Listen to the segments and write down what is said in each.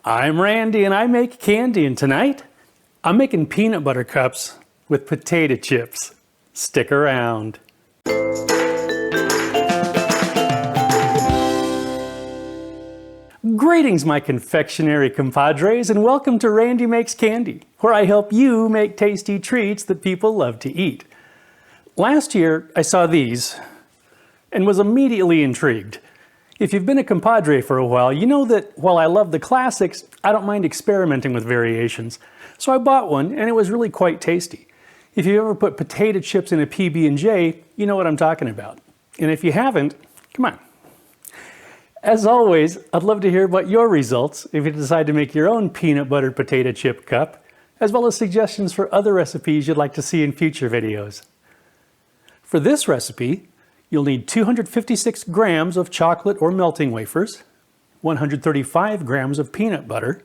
I'm Randy and I make candy, and tonight I'm making peanut butter cups with potato chips. Stick around. Greetings, my confectionery compadres, and welcome to Randy Makes Candy, where I help you make tasty treats that people love to eat. Last year I saw these and was immediately intrigued. If you've been a compadre for a while, you know that while I love the classics, I don't mind experimenting with variations. So I bought one and it was really quite tasty. If you've ever put potato chips in a PB&J, you know what I'm talking about. And if you haven't, come on. As always, I'd love to hear about your results if you decide to make your own peanut butter potato chip cup, as well as suggestions for other recipes you'd like to see in future videos. For this recipe, you'll need 256 grams of chocolate or melting wafers, 135 grams of peanut butter,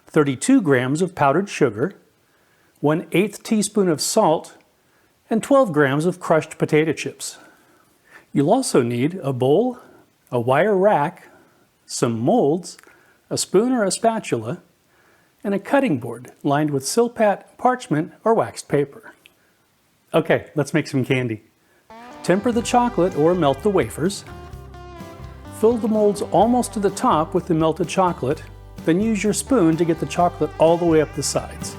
32 grams of powdered sugar, 1/8 teaspoon of salt, and 12 grams of crushed potato chips. You'll also need a bowl, a wire rack, some molds, a spoon or a spatula, and a cutting board lined with SilPat, parchment, or waxed paper. Okay, let's make some candy. Temper the chocolate or melt the wafers. Fill the molds almost to the top with the melted chocolate, then use your spoon to get the chocolate all the way up the sides.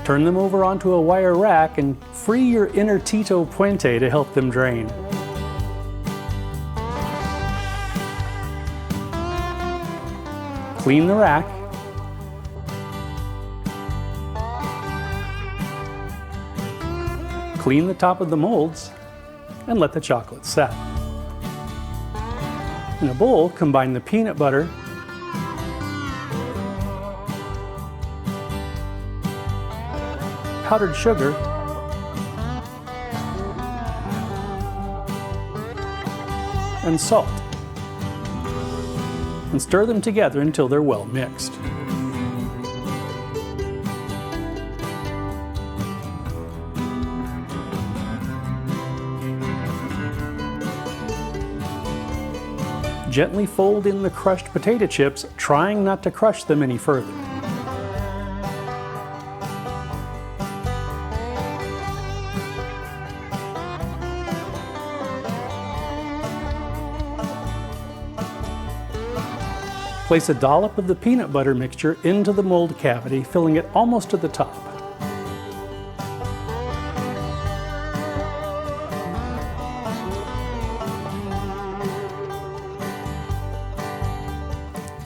Turn them over onto a wire rack and free your inner Tito Puente to help them drain. Clean the rack. Clean the top of the molds and let the chocolate set. In a bowl, combine the peanut butter, powdered sugar, and salt, and stir them together until they're well mixed. Gently fold in the crushed potato chips, trying not to crush them any further. Place a dollop of the peanut butter mixture into the mold cavity, filling it almost to the top.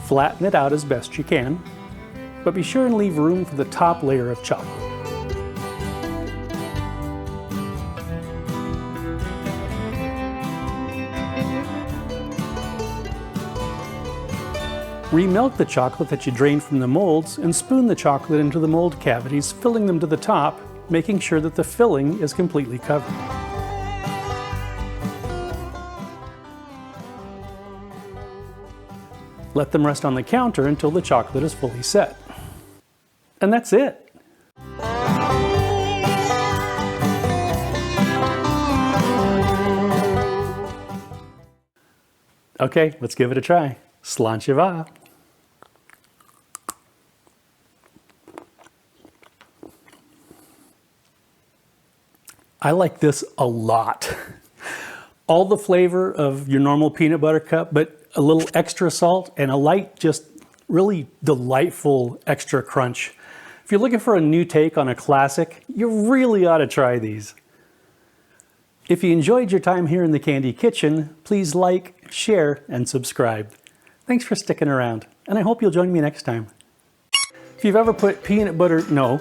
Flatten it out as best you can, but be sure and leave room for the top layer of chocolate. Remelt the chocolate that you drained from the molds and spoon the chocolate into the mold cavities, filling them to the top, making sure that the filling is completely covered. Let them rest on the counter until the chocolate is fully set. And that's it. Okay, let's give it a try. Sláinte va. I like this a lot. All the flavor of your normal peanut butter cup, but a little extra salt and a light, just really delightful extra crunch. If you're looking for a new take on a classic, you really ought to try these. If you enjoyed your time here in the Candy Kitchen, please like, share, and subscribe. Thanks for sticking around, and I hope you'll join me next time. If you've ever put peanut butter, no,